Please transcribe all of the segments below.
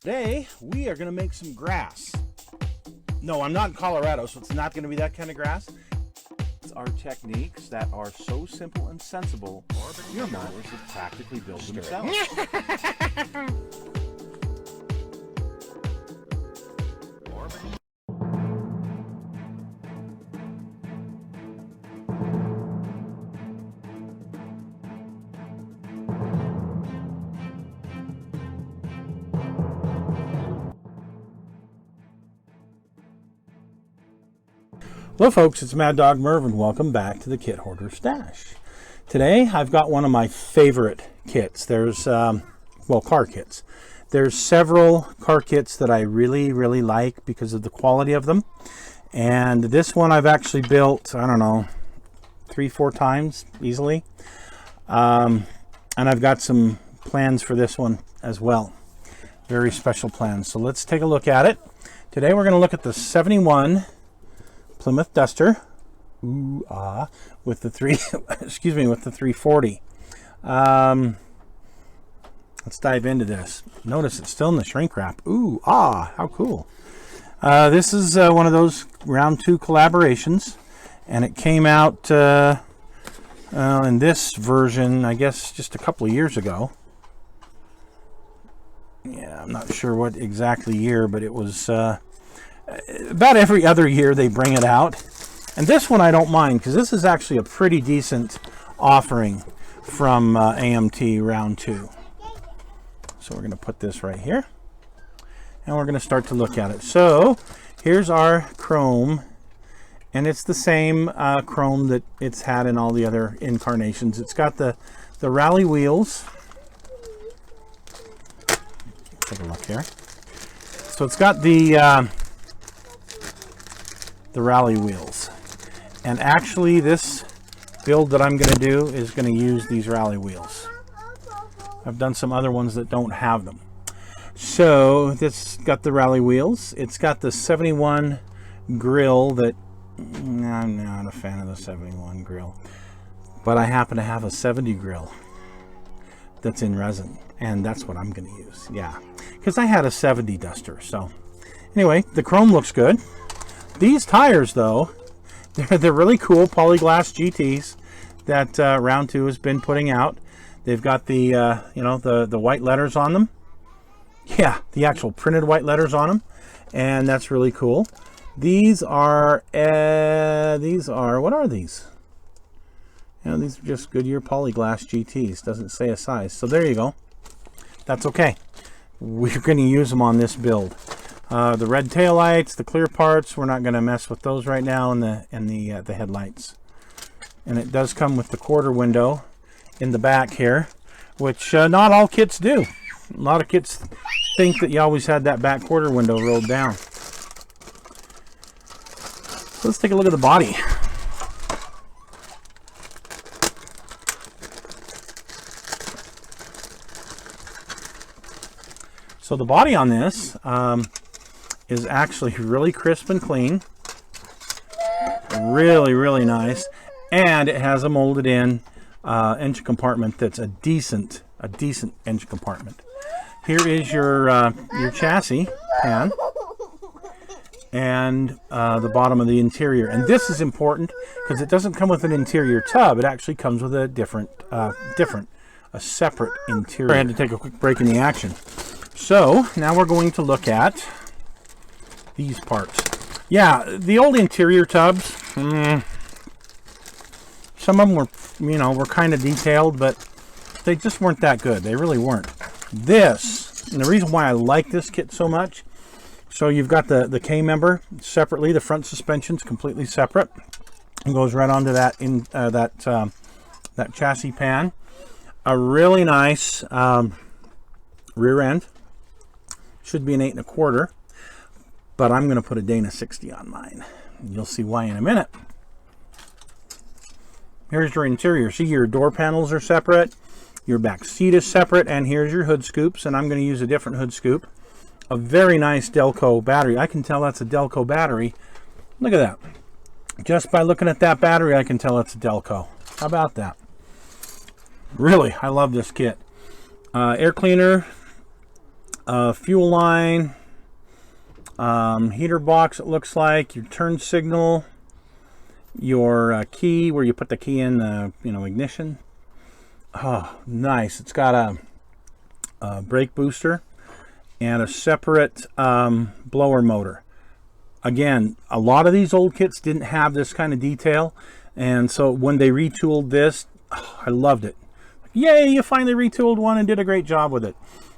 Today, we are going to make some grass. No, I'm not in Colorado, so it's not going to be that kind of grass. It's our techniques that are so simple and sensible, your mowers would practically build themselves. Hello folks, it's Mad Dog Merv and welcome back to the Kit Hoarder Stash. Today I've got one of my favorite kits. There's, car kits. There's several car kits that I really like because of the quality of them. And this one I've actually built, I don't know, 3-4 times easily. And I've got some plans for this one as well. Very special plans. So let's take a look at it. Today we're going to look at the 71 Plymouth Duster, with the 340. Let's dive into this. Notice it's still in the shrink wrap. How cool. This is one of those round 2 collaborations, and it came out in this version, I guess, just a couple of years ago. Yeah, I'm not sure what exactly year, but it was about every other year they bring it out. And this one I don't mind because this is actually a pretty decent offering from AMT round 2. So we're going to put this right here and we're going to start to look at it. So here's our chrome, and it's the same chrome that it's had in all the other incarnations. It's got the rally wheels. Take a look here. So it's got the rally wheels, and actually this build that I'm going to do is going to use these rally wheels. I've done some other ones that don't have them. So this got the rally wheels. It's got the 71 grill that I'm not a fan of the 71 grill, but I happen to have a 70 grill that's in resin, and that's what I'm going to use. Yeah, because I had a 70 Duster. So anyway, the chrome looks good. These tires, though, they're really cool polyglass GTs that Round 2 has been putting out. They've got the the white letters on them. Yeah, the actual printed white letters on them, and that's really cool. These are what are these? These are just Goodyear polyglass GTs. Doesn't say a size, so there you go. That's okay. We're going to use them on this build. The red taillights, the clear parts, we're not going to mess with those right now, and the headlights. And it does come with the quarter window in the back here, which not all kits do. A lot of kits think that you always had that back quarter window rolled down. So let's take a look at the body. So the body on this is actually really crisp and clean, really nice, and it has a molded in engine compartment that's a decent engine compartment. Here is your chassis pan and the bottom of the interior, and this is important because it doesn't come with an interior tub. It actually comes with a separate interior. I had to take a quick break in the action. So now we're going to look at these parts. Yeah, the old interior tubs, some of them were kind of detailed, but they just weren't that good. They really weren't. This, and the reason why I like this kit so much, so you've got the K-member separately. The front suspension's completely separate. It goes right onto that that chassis pan. A really nice rear end. Should be an 8 1/4, but I'm going to put a Dana 60 on mine. You'll see why in a minute. Here's your interior. See, your door panels are separate, your back seat is separate, and here's your hood scoops, and I'm going to use a different hood scoop. A very nice Delco battery. I can tell that's a Delco battery. Look at that. Just by looking at that battery, I can tell it's a Delco. How about that? Really, I love this kit. Air cleaner, Fuel line, heater box, it looks like, your turn signal, your key, where you put the key in the ignition. Oh, nice. It's got a brake booster and a separate blower motor. Again, a lot of these old kits didn't have this kind of detail, and so when they retooled this, I loved it. Yay, you finally retooled one and did a great job with it.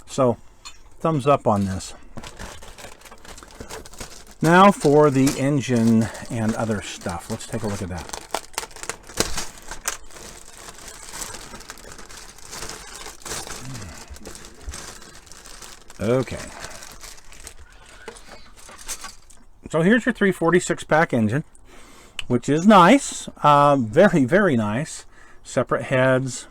So thumbs up on this. Now for the engine and other stuff. Let's take a look at that. Okay. So here's your 346 pack engine, which is nice. Very, very nice. Separate heads.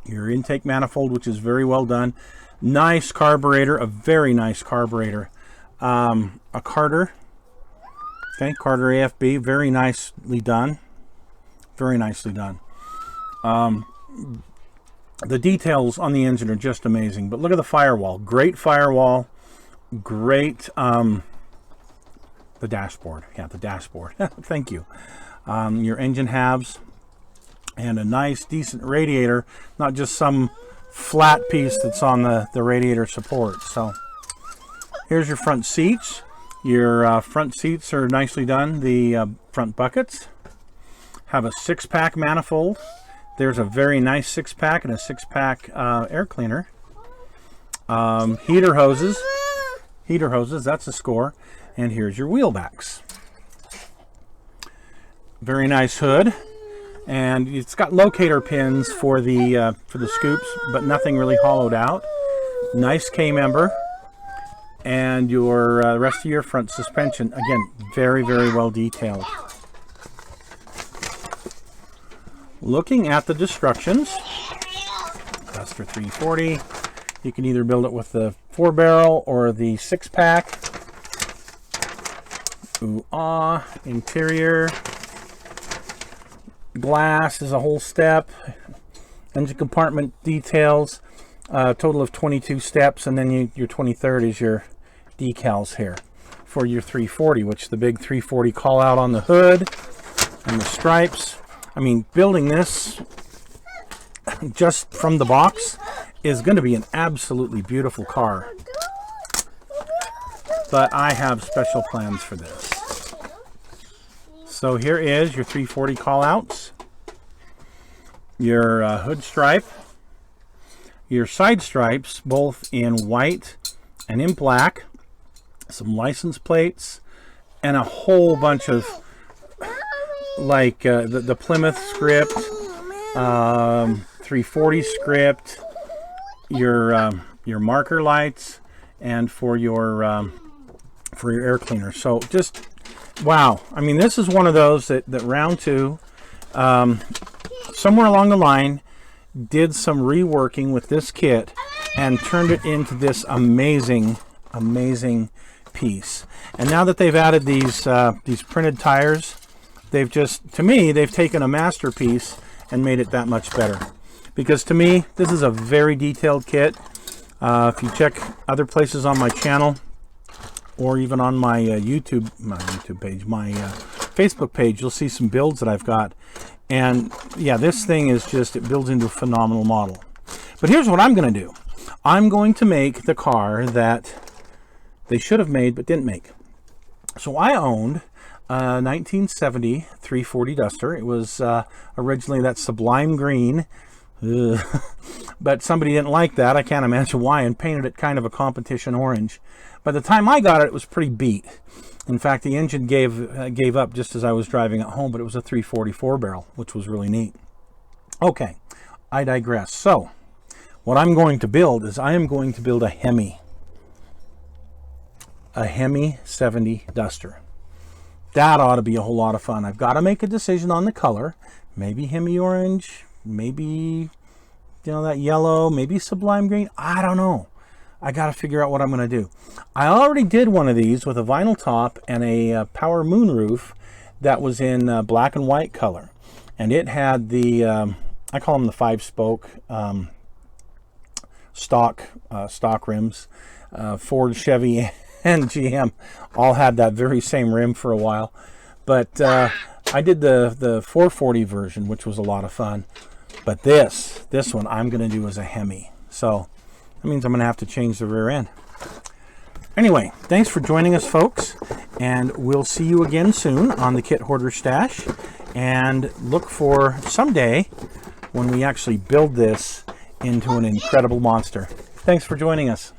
Your intake manifold, which is very well done. Nice carburetor, a very nice carburetor. A Carter. Okay, Carter AFB, very nicely done. Very nicely done. The details on the engine are just amazing. But look at the firewall. Great firewall. Great, the dashboard. Yeah, the dashboard. Thank you. Your engine halves. And a nice, decent radiator. Not just some flat piece that's on the radiator support. So here's your front seats. Your front seats are nicely done. The front buckets have a 6-pack manifold. There's a very nice 6-pack and a 6-pack air cleaner. Heater hoses. Heater hoses, that's a score. And here's your wheel backs. Very nice hood. And it's got locator pins for the scoops, but nothing really hollowed out. Nice K-member. And your rest of your front suspension, again, very, very well detailed. Looking at the destructions, Duster 340, you can either build it with the 4-barrel or the 6-pack. Ooh, ah, interior. Glass is a whole step. Engine compartment details, total of 22 steps, and then your 23rd is your decals here for your 340, which the big 340 call out on the hood and the stripes. I mean, building this just from the box is going to be an absolutely beautiful car. But I have special plans for this. So here is your 340 callouts, your hood stripe, your side stripes, both in white and in black, some license plates, and a whole bunch of like the Plymouth script, 340 script, your marker lights, and for your air cleaner. So just wow. I mean, this is one of those that round two, somewhere along the line, did some reworking with this kit and turned it into this amazing piece. And now that they've added these printed tires, they've just, to me, they've taken a masterpiece and made it that much better. Because to me, this is a very detailed kit. If you check other places on my channel, or even on my YouTube page, my Facebook page, you'll see some builds that I've got. And yeah, this thing is just, it builds into a phenomenal model. But here's what I'm going to do. I'm going to make the car that they should have made but didn't make. So I owned a 1970 340 Duster. It was originally that sublime green. But somebody didn't like that. I can't imagine why, and painted it kind of a competition orange. By the time I got it, it was pretty beat. In fact, the engine gave up just as I was driving it home, but it was a 344 barrel, which was really neat. Okay, I digress. So, what I'm going to build is I am going to build a Hemi 70 Duster. That ought to be a whole lot of fun. I've got to make a decision on the color. Maybe Hemi orange, maybe that yellow, maybe sublime green. I don't know. I got to figure out what I'm going to do. I already did one of these with a vinyl top and a power moonroof that was in black and white color. And it had the, I call them the 5-spoke stock rims. Ford, Chevy, and GM all had that very same rim for a while. But I did the 440 version, which was a lot of fun. But this one I'm going to do as a Hemi. So that means I'm going to have to change the rear end. Anyway, thanks for joining us, folks. And we'll see you again soon on the Kit Hoarder Stash. And look for someday when we actually build this into an incredible monster. Thanks for joining us.